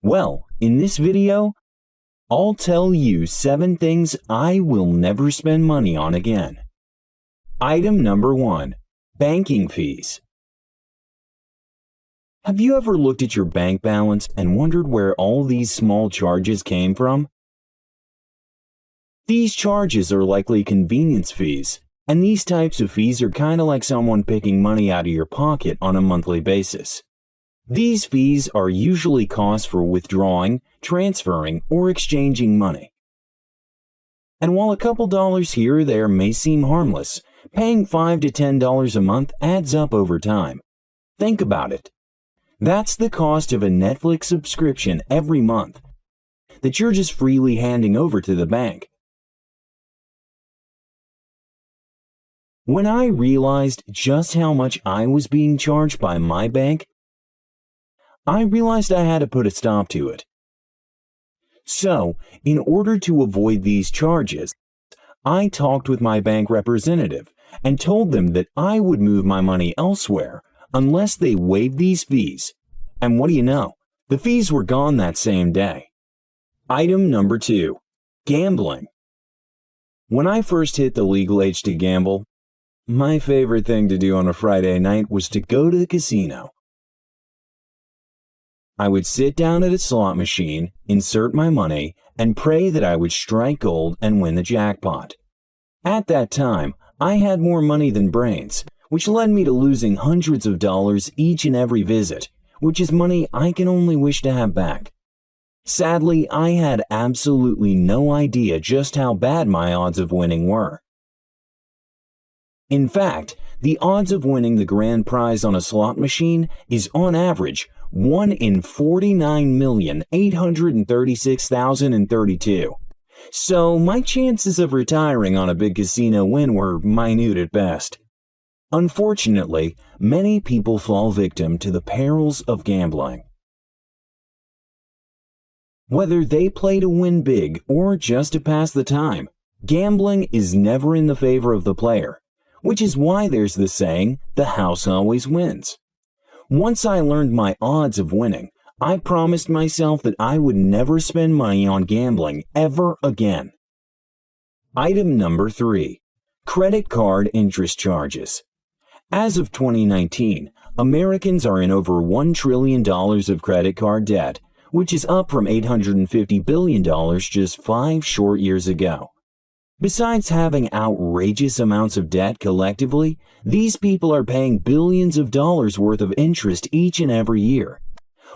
Well, in this video, I'll tell you 7 things I will never spend money on again. Item number 1. Banking fees. Have you ever looked at your bank balance and wondered where all these small charges came from? These charges are likely convenience fees, and these types of fees are kind of like someone picking money out of your pocket on a monthly basis. These fees are usually costs for withdrawing, transferring, or exchanging money. And while a couple dollars here or there may seem harmless, paying $5 to $10 a month adds up over time. Think about it. That's the cost of a Netflix subscription every month that you're just freely handing over to the bank. When I realized just how much I was being charged by my bank, I realized I had to put a stop to it. So, in order to avoid these charges, I talked with my bank representative and told them that I would move my money elsewhere unless they waived these fees. And what do you know? The fees were gone that same day. Item number 2. Gambling. When I first hit the legal age to gamble, my favorite thing to do on a Friday night was to go to the casino. I would sit down at a slot machine, insert my money, and pray that I would strike gold and win the jackpot. At that time, I had more money than brains, which led me to losing hundreds of dollars each and every visit, which is money I can only wish to have back. Sadly, I had absolutely no idea just how bad my odds of winning were. In fact, the odds of winning the grand prize on a slot machine is on average 1 in 49,836,032. So my chances of retiring on a big casino win were minute at best. Unfortunately, many people fall victim to the perils of gambling. Whether they play to win big or just to pass the time, gambling is never in the favor of the player, which is why there's the saying, the house always wins. Once I learned my odds of winning, I promised myself that I would never spend money on gambling ever again. Item number 3. Credit card interest charges. As of 2019, Americans are in over $1 trillion of credit card debt, which is up from $850 billion just 5 short years ago. Besides having outrageous amounts of debt collectively, these people are paying billions of dollars worth of interest each and every year.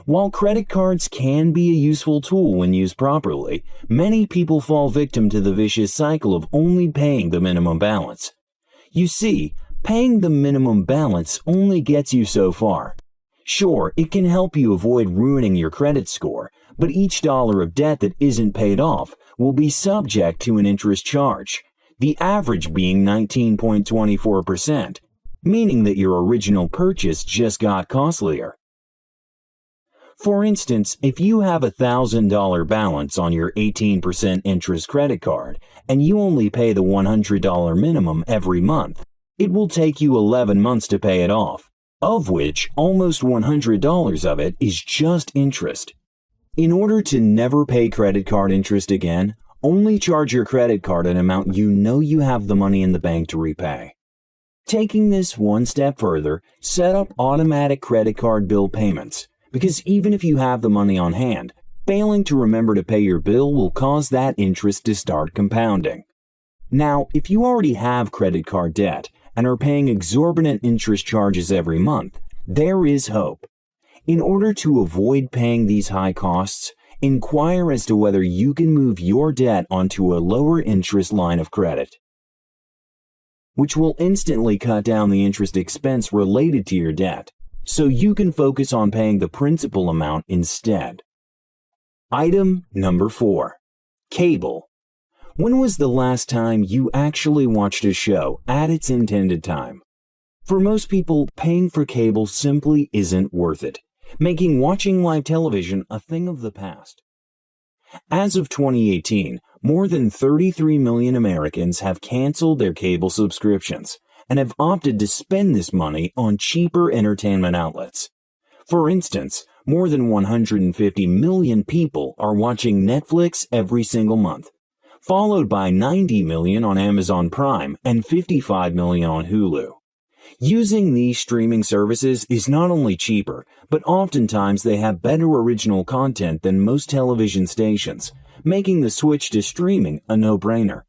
While credit cards can be a useful tool when used properly, many people fall victim to the vicious cycle of only paying the minimum balance. You see, paying the minimum balance only gets you so far. Sure, it can help you avoid ruining your credit score, but each dollar of debt that isn't paid off will be subject to an interest charge, the average being 19.24%, meaning that your original purchase just got costlier. For instance, if you have a $1,000 balance on your 18% interest credit card and you only pay the $100 minimum every month, it will take you 11 months to pay it off, of which almost $100 of it is just interest. In order to never pay credit card interest again, only charge your credit card an amount you know you have the money in the bank to repay. Taking this one step further, set up automatic credit card bill payments, because even if you have the money on hand, failing to remember to pay your bill will cause that interest to start compounding. Now, if you already have credit card debt and are paying exorbitant interest charges every month, there is hope. In order to avoid paying these high costs, inquire as to whether you can move your debt onto a lower interest line of credit, which will instantly cut down the interest expense related to your debt, so you can focus on paying the principal amount instead. Item number 4. Cable. When was the last time you actually watched a show at its intended time? For most people, paying for cable simply isn't worth it, making watching live television a thing of the past. As of 2018, more than 33 million Americans have canceled their cable subscriptions and have opted to spend this money on cheaper entertainment outlets. For instance, More than 150 million people are watching Netflix every single month, followed by 90 million on Amazon Prime and 55 million on Hulu. Using these streaming services is not only cheaper, but oftentimes they have better original content than most television stations, making the switch to streaming a no-brainer.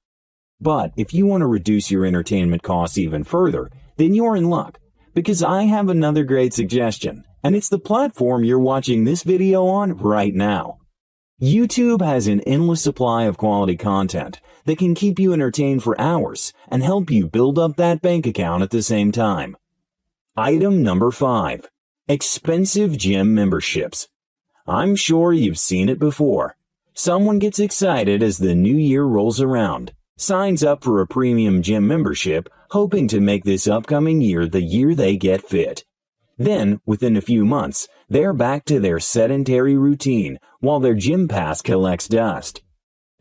But if you want to reduce your entertainment costs even further, then you're in luck, because I have another great suggestion, and it's the platform you're watching this video on right now. YouTube has an endless supply of quality content that can keep you entertained for hours and help you build up that bank account at the same time. Item number 5. Expensive gym memberships. I'm sure you've seen it before. Someone gets excited as the new year rolls around, signs up for a premium gym membership, hoping to make this upcoming year the year they get fit. Then, within a few months, they're back to their sedentary routine while their gym pass collects dust.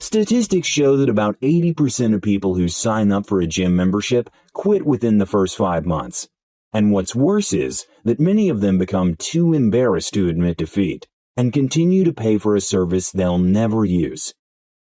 Statistics show that about 80% of people who sign up for a gym membership quit within the first 5 months. And what's worse is that many of them become too embarrassed to admit defeat and continue to pay for a service they'll never use.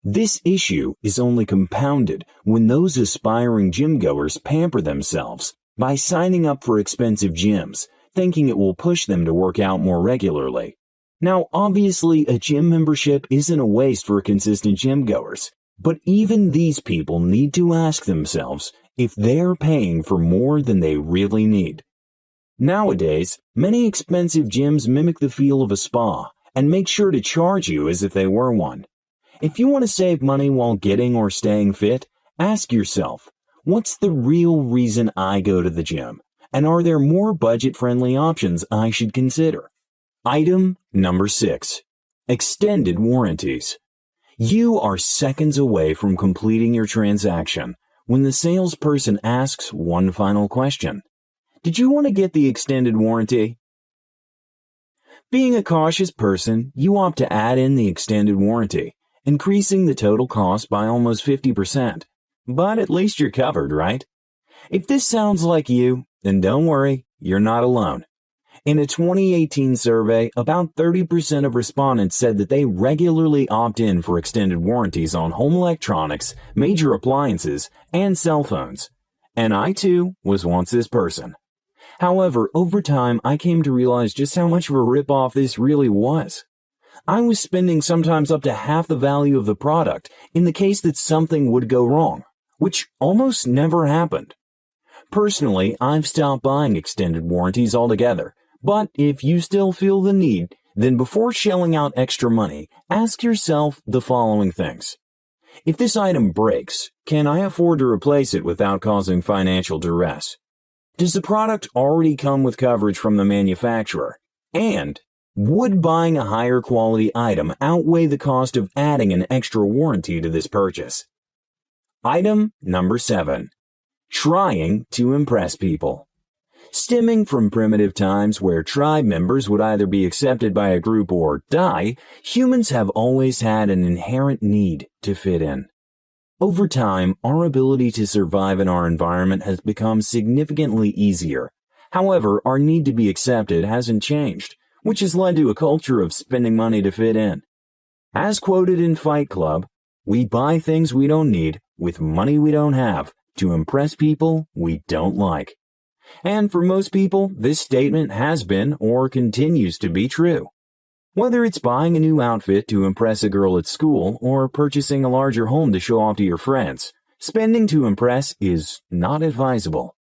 This issue is only compounded when those aspiring gym goers pamper themselves by signing up for expensive gyms, thinking it will push them to work out more regularly. Now, obviously, a gym membership isn't a waste for consistent gym goers, but even these people need to ask themselves if they're paying for more than they really need. Nowadays, many expensive gyms mimic the feel of a spa and make sure to charge you as if they were one. If you want to save money while getting or staying fit, ask yourself, what's the real reason I go to the gym? And are there more budget-friendly options I should consider? Item number 6. Extended warranties. You are seconds away from completing your transaction when the salesperson asks one final question. Did you want to get the extended warranty? Being a cautious person, you opt to add in the extended warranty, increasing the total cost by almost 50%. But at least you're covered, right? If this sounds like you, then don't worry, you're not alone. In a 2018 survey, about 30% of respondents said that they regularly opt in for extended warranties on home electronics, major appliances, and cell phones. And I too was once this person. However, over time, I came to realize just how much of a ripoff this really was. I was spending sometimes up to half the value of the product in the case that something would go wrong, which almost never happened. Personally, I've stopped buying extended warranties altogether, but if you still feel the need, then before shelling out extra money, ask yourself the following things. If this item breaks, can I afford to replace it without causing financial duress? Does the product already come with coverage from the manufacturer? And would buying a higher quality item outweigh the cost of adding an extra warranty to this purchase? Item number 7. Trying to impress people. Stemming from primitive times where tribe members would either be accepted by a group or die, humans have always had an inherent need to fit in. Over time, our ability to survive in our environment has become significantly easier. However, our need to be accepted hasn't changed, which has led to a culture of spending money to fit in. As quoted in Fight Club, we buy things we don't need with money we don't have to impress people we don't like. And for most people, this statement has been or continues to be true. Whether it's buying a new outfit to impress a girl at school or purchasing a larger home to show off to your friends, spending to impress is not advisable.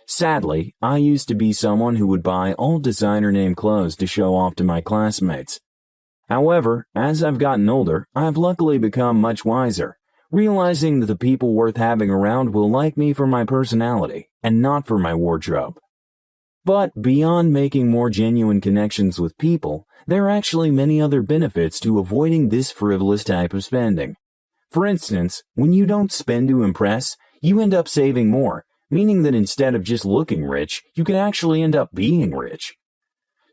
Sadly, I used to be someone who would buy all designer name clothes to show off to my classmates. However, as I've gotten older, I've luckily become much wiser, realizing that the people worth having around will like me for my personality and not for my wardrobe. But beyond making more genuine connections with people, there are actually many other benefits to avoiding this frivolous type of spending. For instance, when you don't spend to impress, you end up saving more, meaning that instead of just looking rich, you can actually end up being rich.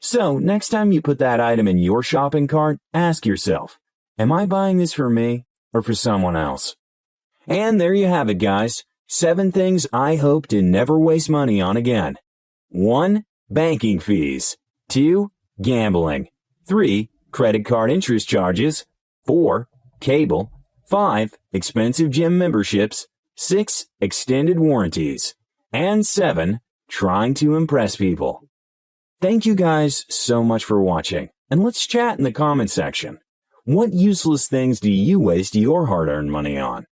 So, next time you put that item in your shopping cart, ask yourself, am I buying this for me or for someone else? And there you have it, guys. 7 things I hope to never waste money on again. 1. Banking fees. 2. Gambling. 3. Credit card interest charges. 4. Cable. 5. Expensive gym memberships. 6. Extended warranties. And 7. Trying to impress people. Thank you guys so much for watching, and let's chat in the comment section. What useless things do you waste your hard-earned money on?